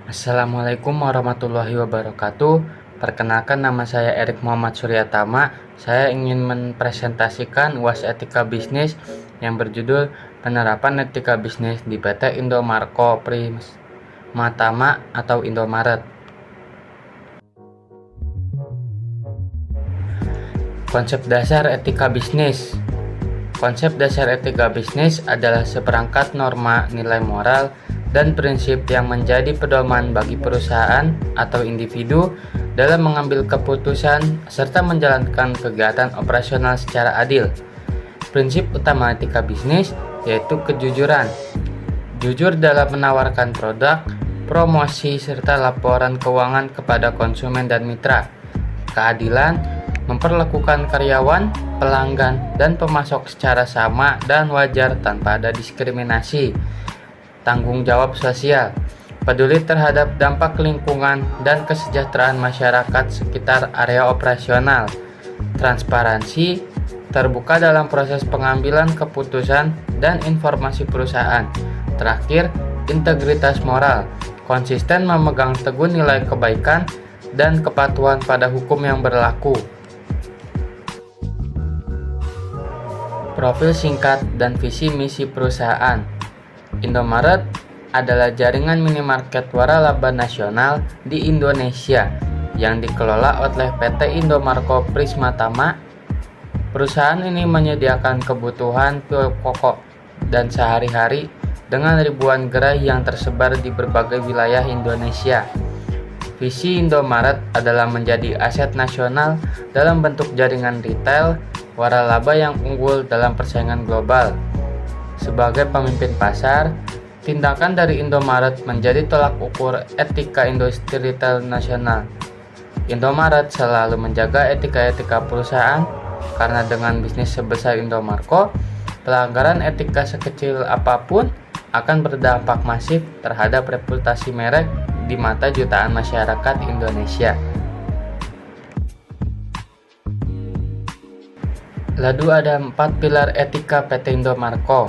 Assalamualaikum warahmatullahi wabarakatuh. Perkenalkan, nama saya Erik Muhammad Suryatama. Saya ingin mempresentasikan UAS Etika Bisnis yang berjudul Penerapan Etika Bisnis di PT Indomarko Prismatama atau Indomaret. Konsep dasar etika bisnis. Konsep dasar etika bisnis adalah seperangkat norma nilai moral dan prinsip yang menjadi pedoman bagi perusahaan atau individu dalam mengambil keputusan serta menjalankan kegiatan operasional secara adil. Prinsip utama etika bisnis yaitu kejujuran. Jujur dalam menawarkan produk, promosi, serta laporan keuangan kepada konsumen dan mitra. Keadilan, memperlakukan karyawan, pelanggan, dan pemasok secara sama dan wajar tanpa ada diskriminasi. Tanggung jawab sosial, peduli terhadap dampak lingkungan dan kesejahteraan masyarakat sekitar area operasional. Transparansi, terbuka dalam proses pengambilan keputusan dan informasi perusahaan. Terakhir, integritas moral, konsisten memegang teguh nilai kebaikan dan kepatuhan pada hukum yang berlaku. Profil singkat dan visi misi perusahaan. Indomaret adalah jaringan minimarket waralaba nasional di Indonesia yang dikelola oleh PT Indomarko Prismatama. Perusahaan ini menyediakan kebutuhan pokok dan sehari-hari dengan ribuan gerai yang tersebar di berbagai wilayah Indonesia. Visi Indomaret adalah menjadi aset nasional dalam bentuk jaringan retail waralaba yang unggul dalam persaingan global. Sebagai pemimpin pasar, tindakan dari Indomaret menjadi tolak ukur etika industri retail nasional. Indomaret selalu menjaga etika-etika perusahaan karena dengan bisnis sebesar Indomarko, pelanggaran etika sekecil apapun akan berdampak masif terhadap reputasi merek di mata jutaan masyarakat Indonesia. Lalu ada 4 pilar etika PT Indomarko.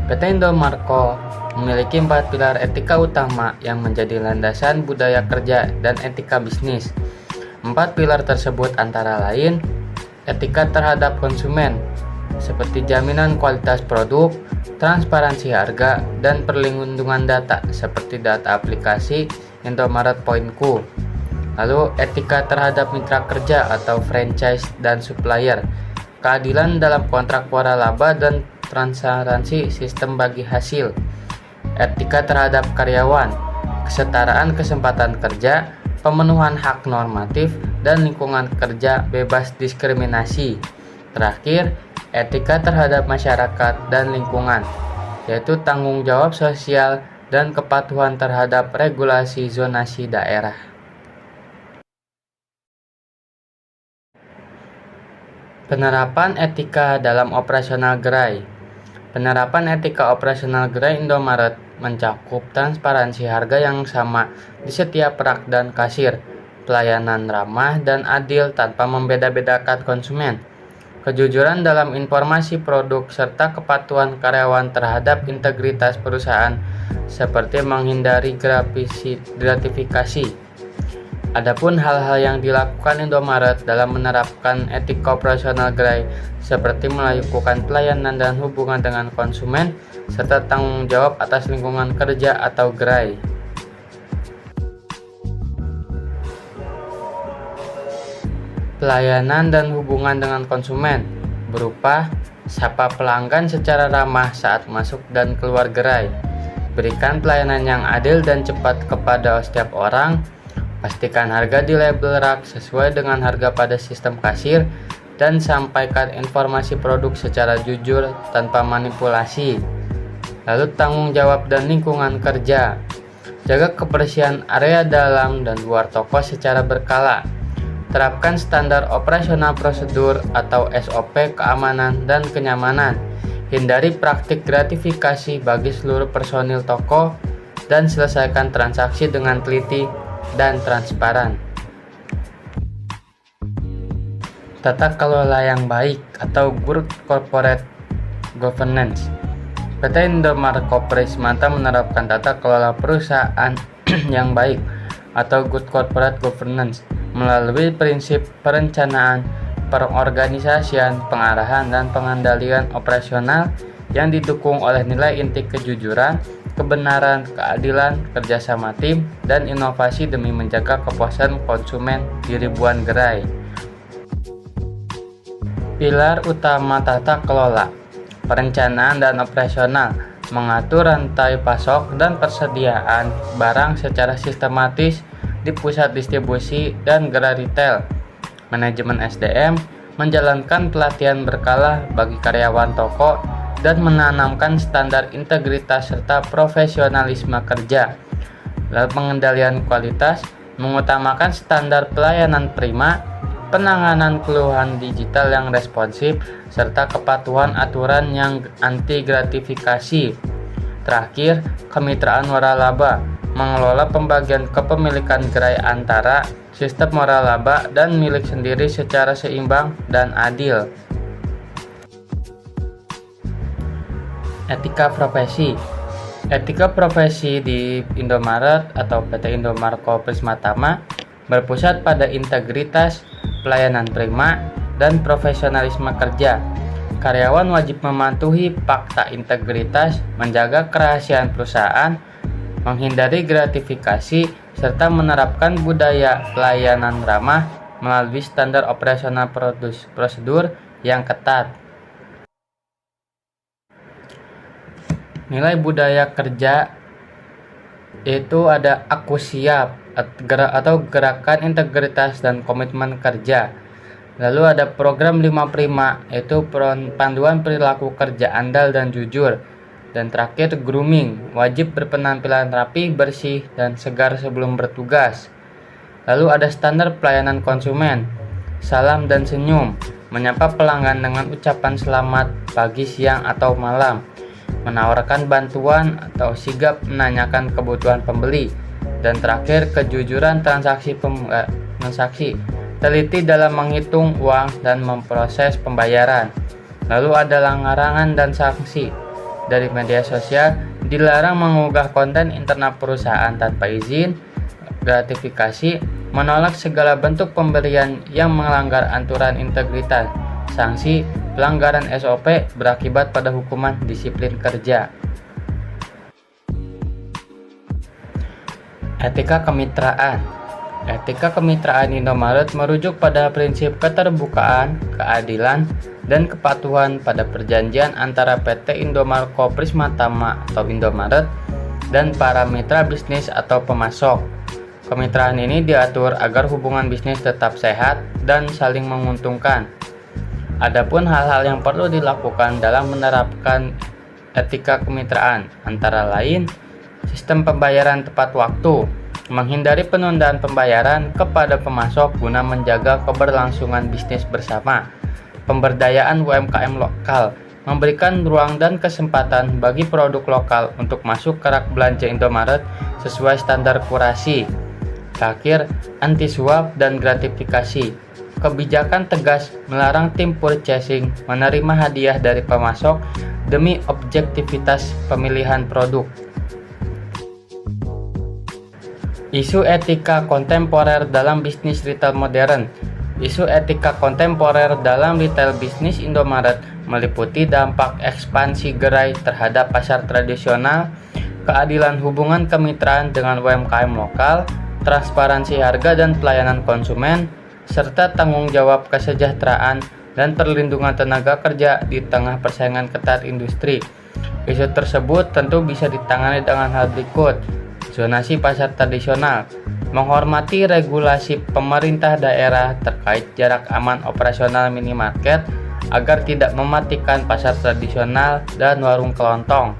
PT Indomarko memiliki 4 pilar etika utama yang menjadi landasan budaya kerja dan etika bisnis. 4 pilar tersebut antara lain etika terhadap konsumen, seperti jaminan kualitas produk, transparansi harga, dan perlindungan data, seperti data aplikasi Indomaret Poinku. Lalu etika terhadap mitra kerja atau franchise dan supplier, keadilan dalam kontrak waralaba dan transparansi sistem bagi hasil. Etika terhadap karyawan, kesetaraan kesempatan kerja, pemenuhan hak normatif, dan lingkungan kerja bebas diskriminasi. Terakhir, etika terhadap masyarakat dan lingkungan, yaitu tanggung jawab sosial dan kepatuhan terhadap regulasi zonasi daerah. Penerapan etika dalam operasional gerai. Penerapan etika operasional gerai Indomaret mencakup transparansi harga yang sama di setiap rak dan kasir, pelayanan ramah dan adil tanpa membeda-bedakan konsumen, kejujuran dalam informasi produk, serta kepatuhan karyawan terhadap integritas perusahaan seperti menghindari gratifikasi. Adapun hal-hal yang dilakukan Indomaret dalam menerapkan etika operasional gerai seperti melakukan pelayanan dan hubungan dengan konsumen serta tanggung jawab atas lingkungan kerja atau gerai. Pelayanan dan hubungan dengan konsumen berupa sapa pelanggan secara ramah saat masuk dan keluar gerai, berikan pelayanan yang adil dan cepat kepada setiap orang, pastikan harga di label rak sesuai dengan harga pada sistem kasir, dan sampaikan informasi produk secara jujur tanpa manipulasi. Lalu tanggung jawab dan lingkungan kerja, jaga kebersihan area dalam dan luar toko secara berkala. Terapkan standar operasional prosedur atau SOP keamanan dan kenyamanan. Hindari praktik gratifikasi bagi seluruh personil toko dan selesaikan transaksi dengan teliti dan transparan. Tata kelola yang baik atau good corporate governance. PT Indomarko Prismata menerapkan tata kelola perusahaan yang baik atau good corporate governance melalui prinsip perencanaan, pengorganisasian, pengarahan, dan pengendalian operasional yang didukung oleh nilai inti kejujuran, kebenaran, keadilan, kerjasama tim, dan inovasi demi menjaga kepuasan konsumen di ribuan gerai. Pilar utama tata kelola, perencanaan dan operasional, mengatur rantai pasok dan persediaan barang secara sistematis di pusat distribusi dan gerai retail. Manajemen SDM menjalankan pelatihan berkala bagi karyawan toko dan menanamkan standar integritas serta profesionalisme kerja. Lalu pengendalian kualitas mengutamakan standar pelayanan prima, penanganan keluhan digital yang responsif, serta kepatuhan aturan yang anti gratifikasi. Terakhir, kemitraan waralaba mengelola pembagian kepemilikan gerai antara sistem waralaba dan milik sendiri secara seimbang dan adil. Etika profesi. Etika profesi di Indomaret atau PT Indomarko Prismatama berpusat pada integritas, pelayanan prima, dan profesionalisme kerja. Karyawan wajib mematuhi fakta integritas, menjaga kerahasiaan perusahaan, menghindari gratifikasi, serta menerapkan budaya pelayanan ramah melalui standar operasional prosedur yang ketat. Nilai budaya kerja itu ada aku siap atau gerakan integritas dan komitmen kerja. Lalu ada program 5 Prima, yaitu panduan perilaku kerja andal dan jujur. Dan terakhir grooming, wajib berpenampilan rapi, bersih, dan segar sebelum bertugas. Lalu ada standar pelayanan konsumen, salam dan senyum, menyapa pelanggan dengan ucapan selamat pagi, siang, atau malam, menawarkan bantuan atau sigap menanyakan kebutuhan pembeli. Dan terakhir kejujuran transaksi, teliti dalam menghitung uang dan memproses pembayaran. Lalu ada larangan dan sanksi. Dari media sosial, dilarang mengunggah konten internal perusahaan tanpa izin, gratifikasi, menolak segala bentuk pemberian yang melanggar aturan integritas. Sanksi pelanggaran SOP berakibat pada hukuman disiplin kerja. Etika kemitraan. Etika kemitraan Indomaret merujuk pada prinsip keterbukaan, keadilan, dan kepatuhan pada perjanjian antara PT Indomarko Prismatama atau Indomaret dan para mitra bisnis atau pemasok. Kemitraan ini diatur agar hubungan bisnis tetap sehat dan saling menguntungkan. Adapun hal-hal yang perlu dilakukan dalam menerapkan etika kemitraan antara lain sistem pembayaran tepat waktu, menghindari penundaan pembayaran kepada pemasok guna menjaga keberlangsungan bisnis bersama, pemberdayaan UMKM lokal, memberikan ruang dan kesempatan bagi produk lokal untuk masuk ke rak belanja Indomaret sesuai standar kurasi. Terakhir, anti suap dan gratifikasi. Kebijakan tegas melarang tim purchasing menerima hadiah dari pemasok demi objektivitas pemilihan produk. Isu etika kontemporer dalam bisnis retail modern. Isu etika kontemporer dalam retail bisnis Indomaret meliputi dampak ekspansi gerai terhadap pasar tradisional, keadilan hubungan kemitraan dengan UMKM lokal, transparansi harga dan pelayanan konsumen, serta tanggung jawab kesejahteraan dan perlindungan tenaga kerja di tengah persaingan ketat industri. Isu tersebut tentu bisa ditangani dengan hal berikut: zonasi pasar tradisional, menghormati regulasi pemerintah daerah terkait jarak aman operasional minimarket agar tidak mematikan pasar tradisional dan warung kelontong.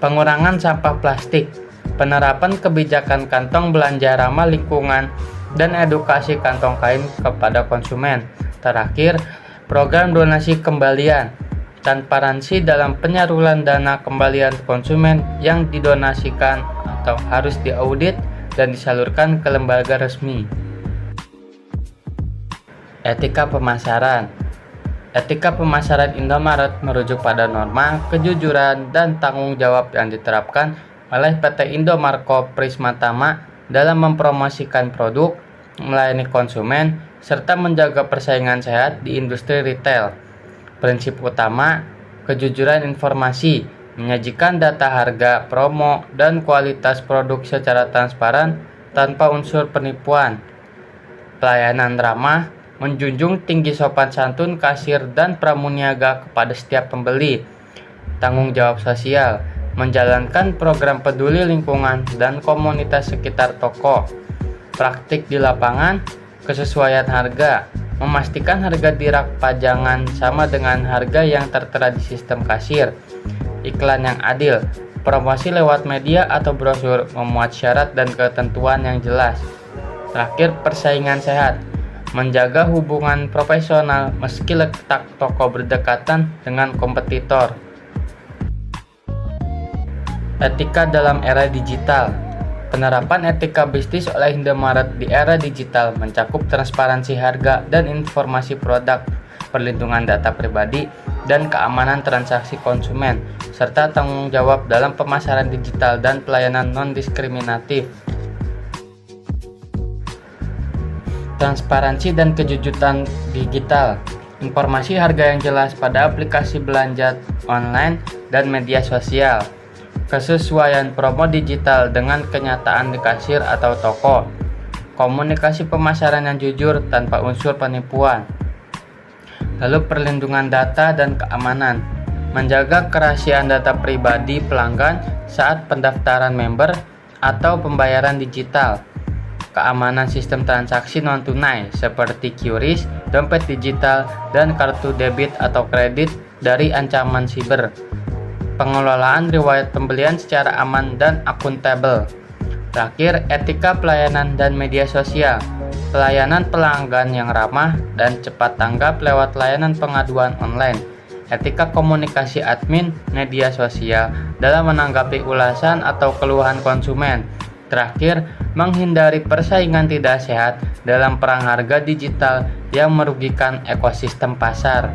Pengurangan sampah plastik, penerapan kebijakan kantong belanja ramah lingkungan, dan edukasi kantong kain kepada konsumen. Terakhir, program donasi kembalian, transparansi dalam penyaluran dana kembalian konsumen yang didonasikan atau harus diaudit dan disalurkan ke lembaga resmi. Etika pemasaran. Etika pemasaran Indomaret merujuk pada norma, kejujuran, dan tanggung jawab yang diterapkan oleh PT Indomaret Prismatama dalam mempromosikan produk, melayani konsumen, serta menjaga persaingan sehat di industri retail. Prinsip utama, kejujuran informasi, menyajikan data harga, promo, dan kualitas produk secara transparan tanpa unsur penipuan. Pelayanan ramah, menjunjung tinggi sopan santun kasir dan pramuniaga kepada setiap pembeli. Tanggung jawab sosial, menjalankan program peduli lingkungan dan komunitas sekitar toko. Praktik di lapangan, kesesuaian harga, memastikan harga di rak pajangan sama dengan harga yang tertera di sistem kasir. Iklan yang adil, promosi lewat media atau brosur, memuat syarat dan ketentuan yang jelas. Terakhir, persaingan sehat, menjaga hubungan profesional meski letak toko berdekatan dengan kompetitor. Etika dalam era digital. Penerapan etika bisnis oleh Indomaret di era digital mencakup transparansi harga dan informasi produk, perlindungan data pribadi, dan keamanan transaksi konsumen, serta tanggung jawab dalam pemasaran digital dan pelayanan non-diskriminatif. Transparansi dan kejujuran digital. Informasi harga yang jelas pada aplikasi belanja online dan media sosial. Kesesuaian promo digital dengan kenyataan di kasir atau toko. Komunikasi pemasaran yang jujur tanpa unsur penipuan. Lalu perlindungan data dan keamanan. Menjaga kerahasiaan data pribadi pelanggan saat pendaftaran member atau pembayaran digital. Keamanan sistem transaksi non-tunai seperti QRIS, dompet digital, dan kartu debit atau kredit dari ancaman siber. Pengelolaan riwayat pembelian secara aman dan akuntabel. Terakhir, etika pelayanan dan media sosial. Pelayanan pelanggan yang ramah dan cepat tanggap lewat layanan pengaduan online. Etika komunikasi admin media sosial dalam menanggapi ulasan atau keluhan konsumen. Terakhir, menghindari persaingan tidak sehat dalam perang harga digital yang merugikan ekosistem pasar.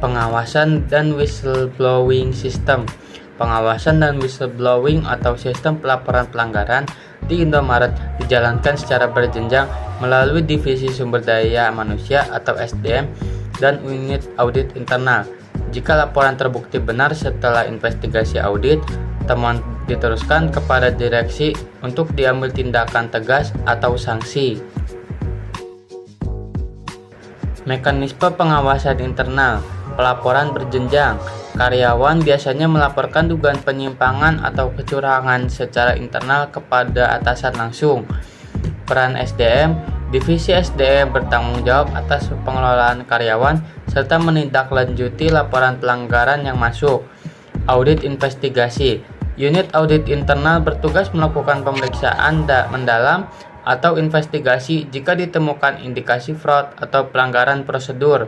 Pengawasan dan whistleblowing system. Pengawasan dan whistleblowing atau sistem pelaporan pelanggaran di Indomaret dijalankan secara berjenjang melalui Divisi Sumber Daya Manusia atau SDM dan unit audit internal. Jika laporan terbukti benar setelah investigasi audit, temuan diteruskan kepada direksi untuk diambil tindakan tegas atau sanksi. Mekanisme pengawasan internal. Pelaporan berjenjang. Karyawan biasanya melaporkan dugaan penyimpangan atau kecurangan secara internal kepada atasan langsung. Peran SDM. Divisi SDM bertanggung jawab atas pengelolaan karyawan serta menindaklanjuti laporan pelanggaran yang masuk. Audit investigasi. Unit audit internal bertugas melakukan pemeriksaan mendalam atau investigasi jika ditemukan indikasi fraud atau pelanggaran prosedur.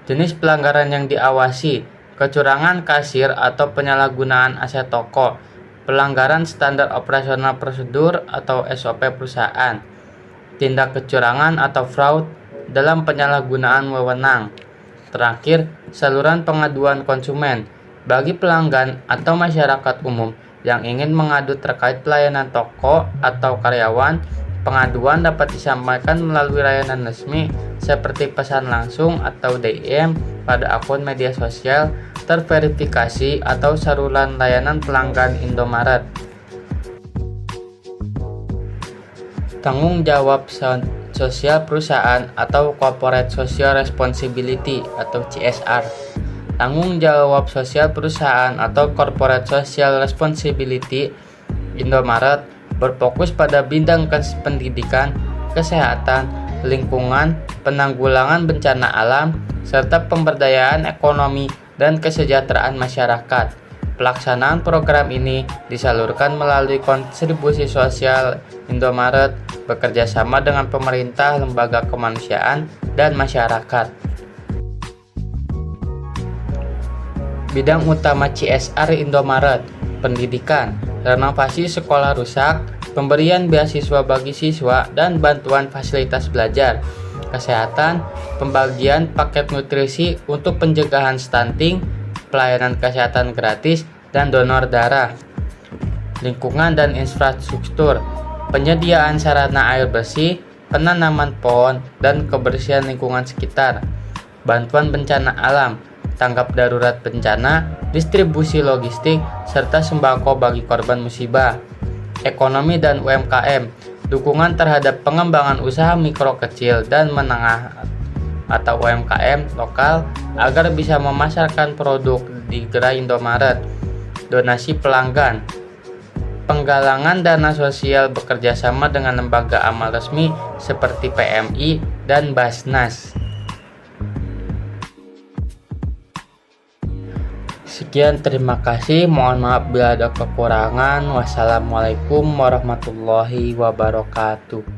Jenis pelanggaran yang diawasi, kecurangan kasir atau penyalahgunaan aset toko, pelanggaran standar operasional prosedur atau SOP perusahaan, tindak kecurangan atau fraud dalam penyalahgunaan wewenang. Terakhir, saluran pengaduan konsumen bagi pelanggan atau masyarakat umum yang ingin mengadu terkait pelayanan toko atau karyawan. Pengaduan dapat disampaikan melalui layanan resmi seperti pesan langsung atau DM pada akun media sosial terverifikasi atau saluran layanan pelanggan Indomaret. Tanggung jawab sosial perusahaan atau Corporate Social Responsibility atau CSR. Tanggung jawab sosial perusahaan atau Corporate Social Responsibility Indomaret berfokus pada bidang pendidikan, kesehatan, lingkungan, penanggulangan bencana alam, serta pemberdayaan ekonomi dan kesejahteraan masyarakat. Pelaksanaan program ini disalurkan melalui kontribusi sosial Indomaret bekerja sama dengan pemerintah, lembaga kemanusiaan, dan masyarakat. Bidang utama CSR Indomaret: pendidikan, renovasi sekolah rusak, pemberian beasiswa bagi siswa, dan bantuan fasilitas belajar. Kesehatan, pembagian paket nutrisi untuk pencegahan stunting, pelayanan kesehatan gratis dan donor darah. Lingkungan dan infrastruktur, penyediaan sarana air bersih, penanaman pohon, dan kebersihan lingkungan sekitar. Bantuan bencana alam, tanggap darurat bencana, distribusi logistik, serta sembako bagi korban musibah. Ekonomi dan UMKM, dukungan terhadap pengembangan usaha mikro kecil dan menengah atau UMKM lokal agar bisa memasarkan produk di gerai Indomaret. Donasi pelanggan, penggalangan dana sosial bekerjasama dengan lembaga amal resmi seperti PMI dan Basnas. Sekian, terima kasih. Mohon maaf bila ada kekurangan. Wassalamualaikum warahmatullahi wabarakatuh.